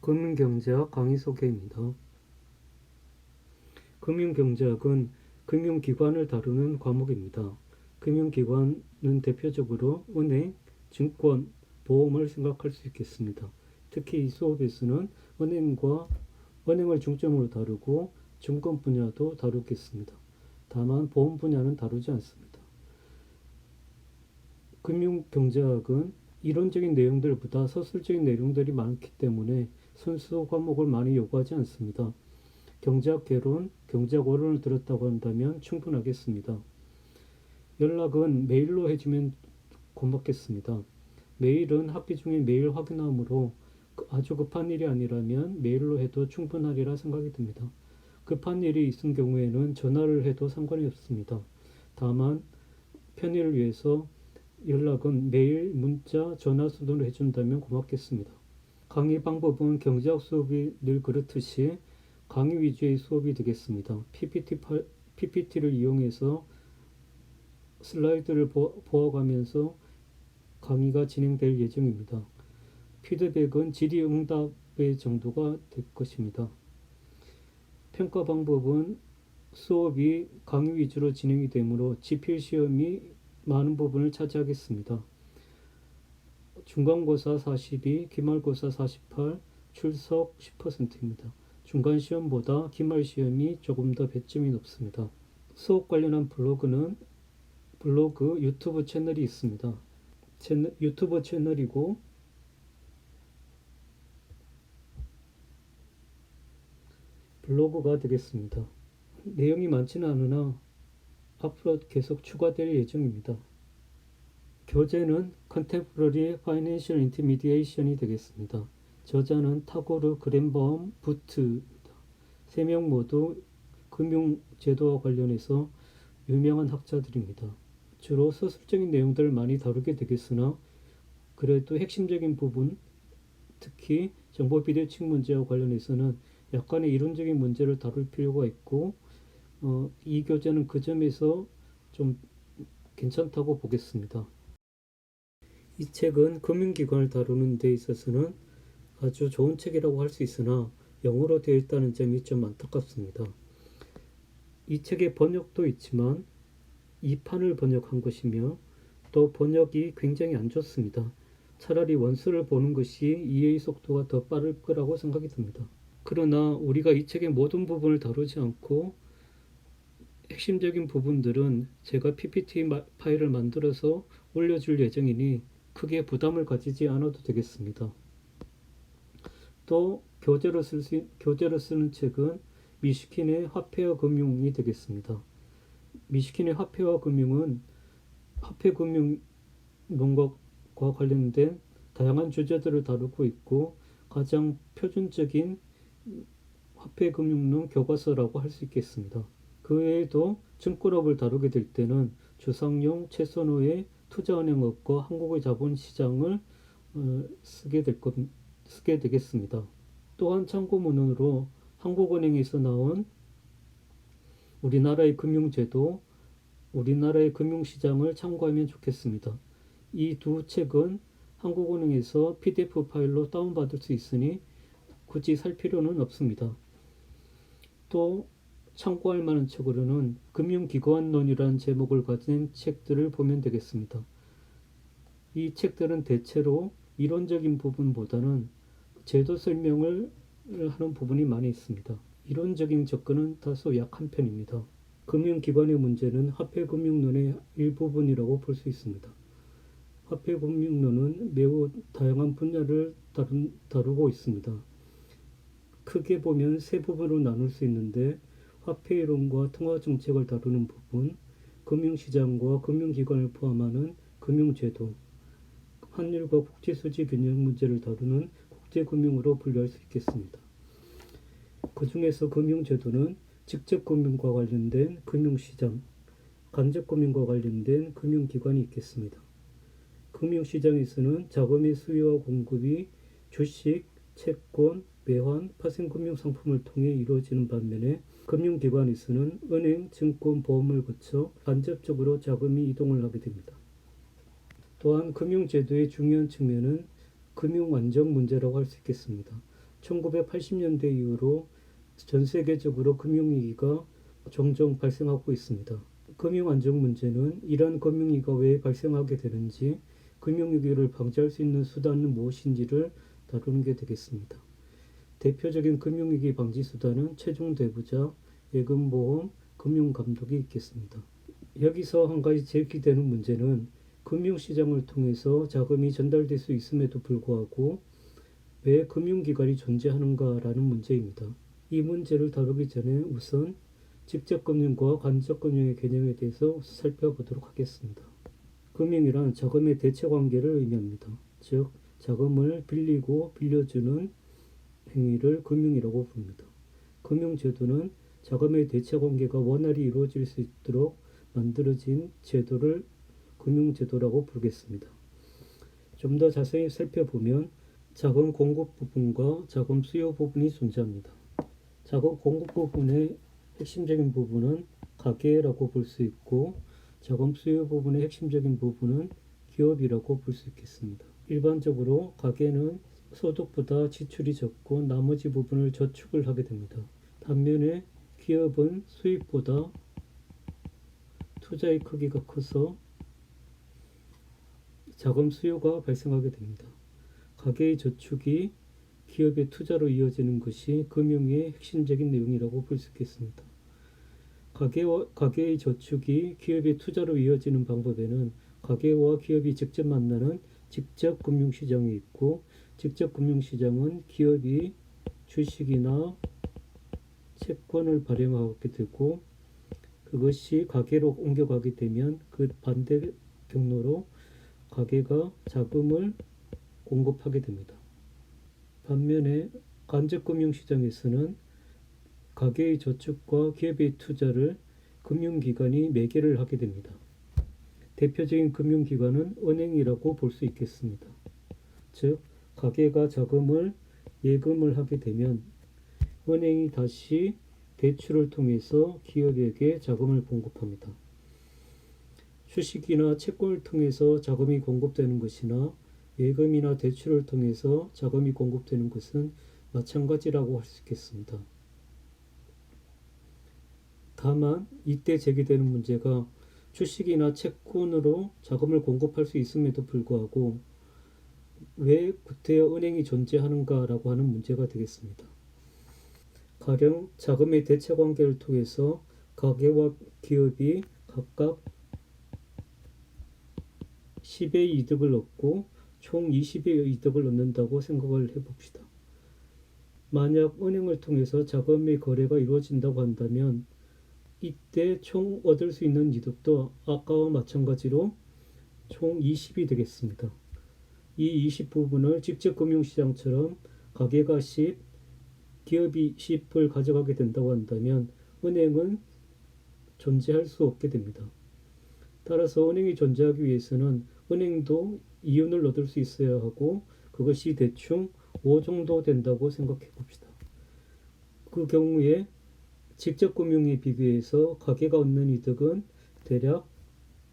금융경제학 강의 소개입니다. 금융경제학은 금융기관을 다루는 과목입니다. 금융기관은 대표적으로 은행, 증권, 보험을 생각할 수 있겠습니다. 특히 이 수업에서는 은행을 중점으로 다루고 증권 분야도 다루겠습니다. 다만 보험 분야는 다루지 않습니다. 금융경제학은 이론적인 내용들보다 서술적인 내용들이 많기 때문에 순수 과목을 많이 요구하지 않습니다. 경제학 개론, 경제학 원론을 들었다고 한다면 충분하겠습니다. 연락은 메일로 해주면 고맙겠습니다. 메일은 학기 중에 메일 확인함으로 아주 급한 일이 아니라면 메일로 해도 충분하리라 생각이 듭니다. 급한 일이 있은 경우에는 전화를 해도 상관이 없습니다. 다만 편의를 위해서 연락은 메일, 문자, 전화 순으로 해준다면 고맙겠습니다. 강의 방법은 경제학 수업이 늘 그렇듯이 강의 위주의 수업이 되겠습니다. PPT를 이용해서 슬라이드를 보아가면서 강의가 진행될 예정입니다. 피드백은 질의응답의 정도가 될 것입니다. 평가 방법은 수업이 강의 위주로 진행이 되므로 지필시험이 많은 부분을 차지하겠습니다. 중간고사 42, 기말고사 48, 출석 10%입니다. 중간시험보다 기말시험이 조금 더 배점이 높습니다. 수업 관련한 블로그 유튜브 채널이 있습니다. 유튜브 채널이고 블로그가 되겠습니다. 내용이 많지는 않으나 앞으로 계속 추가될 예정입니다. 교재는 Contemporary Financial Intermediation이 되겠습니다. 저자는 타고르 그랜범 부트입니다. 3명 모두 금융제도와 관련해서 유명한 학자들입니다. 주로 서술적인 내용들을 많이 다루게 되겠으나 그래도 핵심적인 부분, 특히 정보 비대칭 문제와 관련해서는 약간의 이론적인 문제를 다룰 필요가 있고 이 교재는 그 점에서 좀 괜찮다고 보겠습니다. 이 책은 금융기관을 다루는 데 있어서는 아주 좋은 책이라고 할 수 있으나 영어로 되어 있다는 점이 좀 안타깝습니다. 이 책의 번역도 있지만 2판을 번역한 것이며 또 번역이 굉장히 안 좋습니다. 차라리 원서를 보는 것이 이해의 속도가 더 빠를 거라고 생각이 듭니다. 그러나 우리가 이 책의 모든 부분을 다루지 않고 핵심적인 부분들은 제가 PPT 파일을 만들어서 올려줄 예정이니 크게 부담을 가지지 않아도 되겠습니다. 또 교재로 쓰는 책은 미슈킨의 화폐와 금융이 되겠습니다. 미슈킨의 화폐와 금융은 화폐금융 논과과 관련된 다양한 주제들을 다루고 있고 가장 표준적인 화폐금융론 교과서라고 할 수 있겠습니다. 그 외에도 증권업을 다루게 될 때는 주상용, 최선호의 투자은행업과 한국의 자본시장을 쓰게 되겠습니다. 또한 참고문헌으로 한국은행에서 나온 우리나라의 금융제도, 우리나라의 금융시장을 참고하면 좋겠습니다. 이 두 책은 한국은행에서 PDF 파일로 다운받을 수 있으니 굳이 살 필요는 없습니다. 또 참고할 만한 책으로는 금융기관론이라는 제목을 가진 책들을 보면 되겠습니다. 이 책들은 대체로 이론적인 부분보다는 제도 설명을 하는 부분이 많이 있습니다. 이론적인 접근은 다소 약한 편입니다. 금융기관의 문제는 화폐금융론의 일부분이라고 볼 수 있습니다. 화폐금융론은 매우 다양한 분야를 다루고 있습니다. 크게 보면 세 부분으로 나눌 수 있는데 화폐이론과 통화정책을 다루는 부분, 금융시장과 금융기관을 포함하는 금융제도, 환율과 국제수지 균형 문제를 다루는 국제금융으로 분류할 수 있겠습니다. 그 중에서 금융제도는 직접금융과 관련된 금융시장, 간접금융과 관련된 금융기관이 있겠습니다. 금융시장에서는 자금의 수요와 공급이 주식, 채권, 외환, 파생금융상품을 통해 이루어지는 반면에 금융기관에서는 은행, 증권, 보험을 거쳐 간접적으로 자금이 이동을 하게 됩니다. 또한 금융제도의 중요한 측면은 금융안정 문제라고 할 수 있겠습니다. 1980년대 이후로 전 세계적으로 금융위기가 종종 발생하고 있습니다. 금융안정 문제는 이러한 금융위기가 왜 발생하게 되는지, 금융위기를 방지할 수 있는 수단은 무엇인지를 다루는 게 되겠습니다. 대표적인 금융위기 방지 수단은 최종대부자, 예금보험, 금융감독이 있겠습니다. 여기서 한 가지 제기되는 문제는 금융시장을 통해서 자금이 전달될 수 있음에도 불구하고 왜 금융기관이 존재하는가라는 문제입니다. 이 문제를 다루기 전에 우선 직접금융과 간접금융의 개념에 대해서 살펴보도록 하겠습니다. 금융이란 자금의 대체관계를 의미합니다. 즉, 자금을 빌리고 빌려주는 행위를 금융이라고 부릅니다. 금융제도는 자금의 대체관계가 원활히 이루어질 수 있도록 만들어진 제도를 금융제도라고 부르겠습니다. 좀 더 자세히 살펴보면 자금 공급 부분과 자금 수요 부분이 존재합니다. 자금 공급 부분의 핵심적인 부분은 가계라고 볼 수 있고, 자금 수요 부분의 핵심적인 부분은 기업이라고 볼 수 있겠습니다. 일반적으로 가계는 소득보다 지출이 적고 나머지 부분을 저축을 하게 됩니다. 반면에 기업은 수입보다 투자의 크기가 커서 자금 수요가 발생하게 됩니다. 가계의 저축이 기업의 투자로 이어지는 것이 금융의 핵심적인 내용이라고 볼 수 있겠습니다. 가계의 저축이 기업의 투자로 이어지는 방법에는 가계와 기업이 직접 만나는 직접 금융시장이 있고, 직접 금융시장은 기업이 주식이나 채권을 발행하게 되고, 그것이 가계로 옮겨가게 되면 그 반대 경로로 가계가 자금을 공급하게 됩니다. 반면에 간접금융시장에서는 가계의 저축과 기업의 투자를 금융기관이 매개를 하게 됩니다. 대표적인 금융기관은 은행이라고 볼 수 있겠습니다. 즉, 가계가 자금을 예금을 하게 되면 은행이 다시 대출을 통해서 기업에게 자금을 공급합니다. 주식이나 채권을 통해서 자금이 공급되는 것이나 예금이나 대출을 통해서 자금이 공급되는 것은 마찬가지라고 할 수 있겠습니다. 다만 이때 제기되는 문제가 주식이나 채권으로 자금을 공급할 수 있음에도 불구하고 왜 구태여 은행이 존재하는가라고 하는 문제가 되겠습니다. 가령 자금의 대체관계를 통해서 가계와 기업이 각각 10의 이득을 얻고 총 20의 이득을 얻는다고 생각을 해봅시다. 만약 은행을 통해서 자금의 거래가 이루어진다고 한다면 이때 총 얻을 수 있는 이득도 아까와 마찬가지로 총 20이 되겠습니다. 이 20 부분을 직접 금융시장처럼 가계가 10, 기업이 10을 가져가게 된다고 한다면 은행은 존재할 수 없게 됩니다. 따라서 은행이 존재하기 위해서는 은행도 이윤을 얻을 수 있어야 하고, 그것이 대충 5 정도 된다고 생각해 봅시다. 그 경우에 직접 금융에 비교해서 가계가 얻는 이득은 대략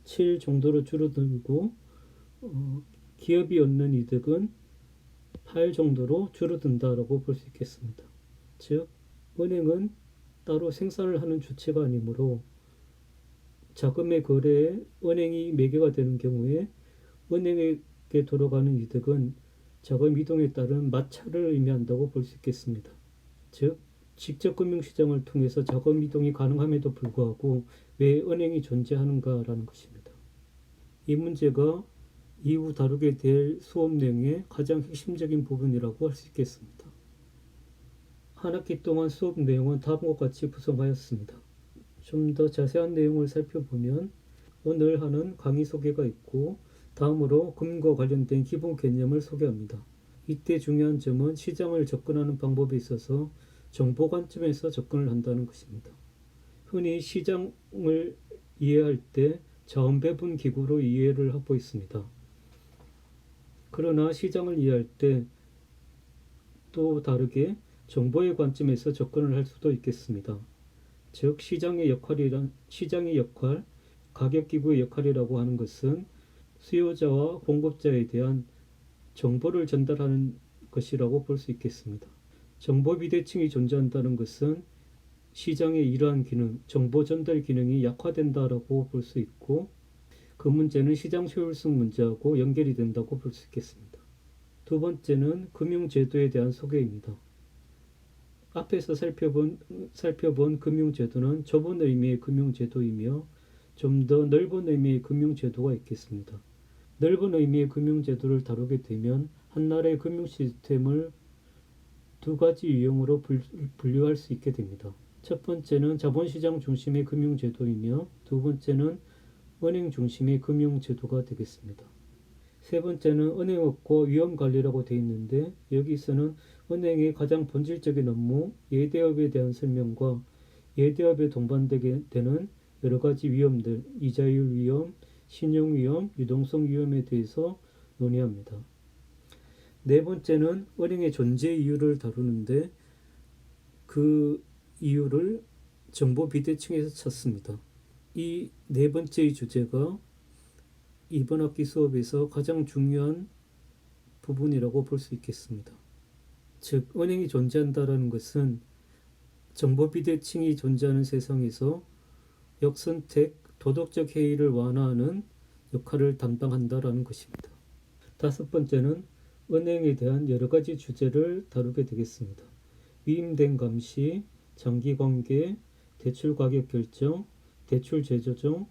7 정도로 줄어들고, 기업이 얻는 이득은 8 정도로 줄어든다라고 볼 수 있겠습니다. 즉, 은행은 따로 생산을 하는 주체가 아니므로 자금의 거래에 은행이 매개가 되는 경우에 은행에게 돌아가는 이득은 자금 이동에 따른 마찰을 의미한다고 볼 수 있겠습니다. 즉, 직접 금융시장을 통해서 자금 이동이 가능함에도 불구하고 왜 은행이 존재하는가라는 것입니다. 이 문제가 이후 다루게 될 수업 내용의 가장 핵심적인 부분이라고 할 수 있겠습니다. 한 학기 동안 수업 내용은 다음과 같이 구성하였습니다. 좀 더 자세한 내용을 살펴보면 오늘 하는 강의 소개가 있고, 다음으로 금과 관련된 기본 개념을 소개합니다. 이때 중요한 점은 시장을 접근하는 방법에 있어서 정보 관점에서 접근을 한다는 것입니다. 흔히 시장을 이해할 때 자원배분 기구로 이해를 하고 있습니다. 그러나 시장을 이해할 때 또 다르게 정보의 관점에서 접근을 할 수도 있겠습니다. 즉, 시장의 역할, 가격기구의 역할이라고 하는 것은 수요자와 공급자에 대한 정보를 전달하는 것이라고 볼 수 있겠습니다. 정보 비대칭이 존재한다는 것은 시장의 이러한 기능, 정보 전달 기능이 약화된다라고 볼 수 있고, 그 문제는 시장 효율성 문제하고 연결이 된다고 볼 수 있겠습니다. 두 번째는 금융제도에 대한 소개입니다. 앞에서 살펴본 금융제도는 좁은 의미의 금융제도이며 좀 더 넓은 의미의 금융제도가 있겠습니다. 넓은 의미의 금융제도를 다루게 되면 한 나라의 금융 시스템을 두 가지 유형으로 분류할 수 있게 됩니다. 첫 번째는 자본시장 중심의 금융제도이며 두 번째는 은행 중심의 금융제도가 되겠습니다. 세 번째는 은행업과 위험관리라고 되어 있는데 여기서는 은행의 가장 본질적인 업무, 예대업에 대한 설명과 예대업에 동반되게 되는 여러 가지 위험들, 이자율 위험, 신용 위험, 유동성 위험에 대해서 논의합니다. 네 번째는 은행의 존재 이유를 다루는데 그 이유를 정보 비대칭에서 찾습니다. 이 네 번째의 주제가 이번 학기 수업에서 가장 중요한 부분이라고 볼 수 있겠습니다. 즉, 은행이 존재한다는 것은 정보 비대칭이 존재하는 세상에서 역선택, 도덕적 해이를 완화하는 역할을 담당한다는 것입니다. 다섯 번째는 은행에 대한 여러 가지 주제를 다루게 되겠습니다. 위임된 감시, 장기관계, 대출 가격 결정, 대출 재조정,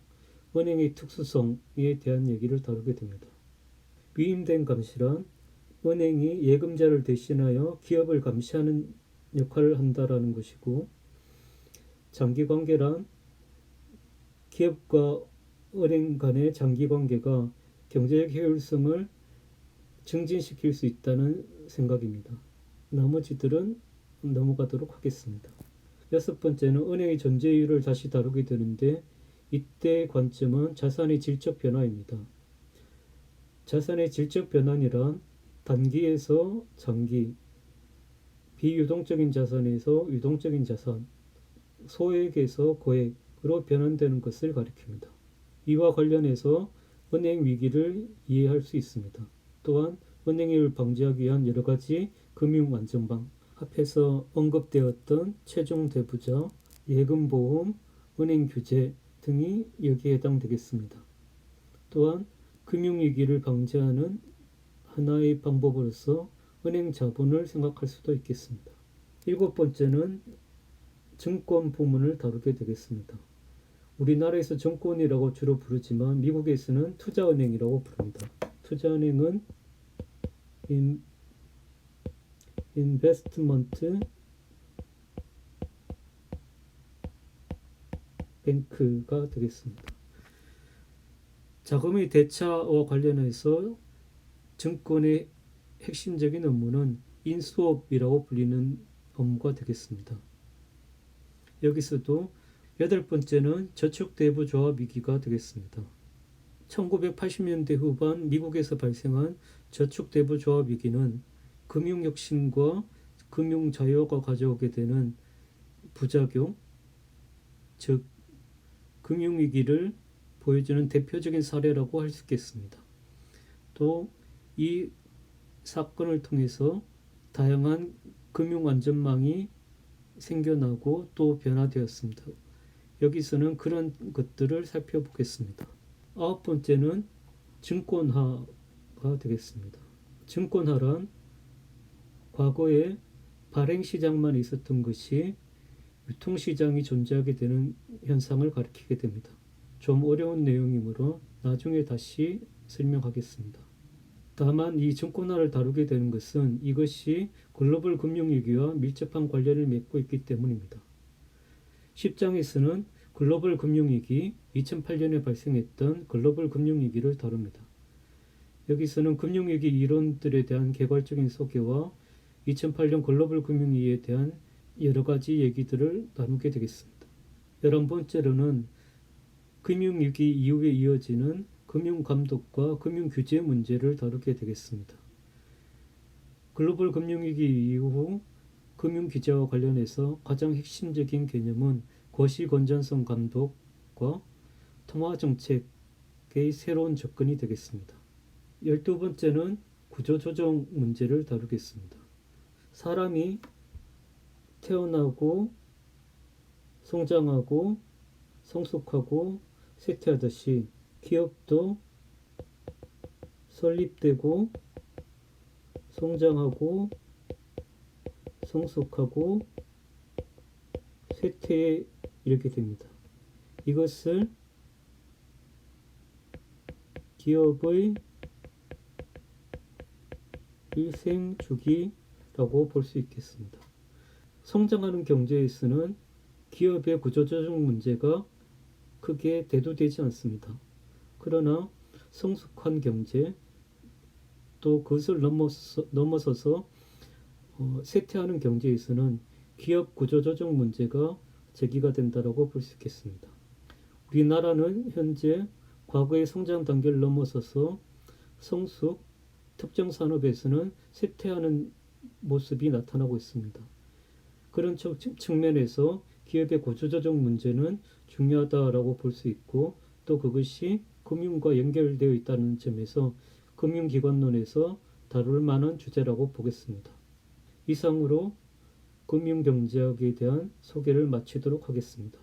은행의 특수성에 대한 얘기를 다루게 됩니다. 위임된 감시란 은행이 예금자를 대신하여 기업을 감시하는 역할을 한다라는 것이고, 장기관계란 기업과 은행 간의 장기관계가 경제적 효율성을 증진시킬 수 있다는 생각입니다. 나머지들은 넘어가도록 하겠습니다. 여섯 번째는 은행의 존재 이유를 다시 다루게 되는데 이때 관점은 자산의 질적 변화입니다. 자산의 질적 변환이란 단기에서 장기, 비유동적인 자산에서 유동적인 자산, 소액에서 고액으로 변환되는 것을 가리킵니다. 이와 관련해서 은행 위기를 이해할 수 있습니다. 또한 은행을 방지하기 위한 여러 가지 금융 안전망, 앞에서 언급되었던 최종 대부자, 예금보험, 은행 규제 등이 여기에 해당되겠습니다. 또한 금융위기를 방지하는 하나의 방법으로서 은행 자본을 생각할 수도 있겠습니다. 일곱 번째는 증권 부문을 다루게 되겠습니다. 우리나라에서 증권이라고 주로 부르지만 미국에서는 투자은행이라고 부릅니다. 투자은행은 인베스트먼트 뱅크가 되겠습니다. 자금의 대차와 관련해서 증권의 핵심적인 업무는 인수업이라고 불리는 업무가 되겠습니다. 여기서도 여덟 번째는 저축대부조합 위기가 되겠습니다. 1980년대 후반 미국에서 발생한 저축대부조합 위기는 금융혁신과 금융자유화가 가져오게 되는 부작용, 즉 금융위기를 보여주는 대표적인 사례라고 할 수 있겠습니다. 또 이 사건을 통해서 다양한 금융안전망이 생겨나고 또 변화되었습니다. 여기서는 그런 것들을 살펴보겠습니다. 아홉 번째는 증권화가 되겠습니다. 증권화란 과거에 발행시장만 있었던 것이 유통시장이 존재하게 되는 현상을 가리키게 됩니다. 좀 어려운 내용이므로 나중에 다시 설명하겠습니다. 다만 이 증권화를 다루게 되는 것은 이것이 글로벌 금융위기와 밀접한 관련을 맺고 있기 때문입니다. 10장에서는 글로벌 금융위기, 2008년에 발생했던 글로벌 금융위기를 다룹니다. 여기서는 금융위기 이론들에 대한 개괄적인 소개와 2008년 글로벌 금융위기에 대한 여러 가지 얘기들을 나누게 되겠습니다. 11번째로는 금융위기 이후에 이어지는 금융감독과 금융규제 문제를 다루게 되겠습니다. 글로벌 금융위기 이후 금융규제와 관련해서 가장 핵심적인 개념은 거시건전성 감독과 통화정책의 새로운 접근이 되겠습니다. 12번째는 구조조정 문제를 다루겠습니다. 사람이 태어나고 성장하고 성숙하고 쇠퇴하듯이 기업도 설립되고 성장하고 성숙하고 쇠퇴에 이르게 됩니다. 이것을 기업의 일생 주기라고 볼 수 있겠습니다. 성장하는 경제에서는 기업의 구조조정 문제가 크게 대두되지 않습니다. 그러나 성숙한 경제, 또 그것을 넘어서서 쇠퇴하는 경제에서는 기업 구조조정 문제가 제기가 된다고 볼 수 있겠습니다. 우리나라는 현재 과거의 성장 단계를 넘어서서 성숙, 특정 산업에서는 쇠퇴하는 모습이 나타나고 있습니다. 그런 측면에서 기업의 구조조정 문제는 중요하다고 볼 수 있고, 또 그것이 금융과 연결되어 있다는 점에서 금융기관론에서 다룰 만한 주제라고 보겠습니다. 이상으로 금융경제학에 대한 소개를 마치도록 하겠습니다.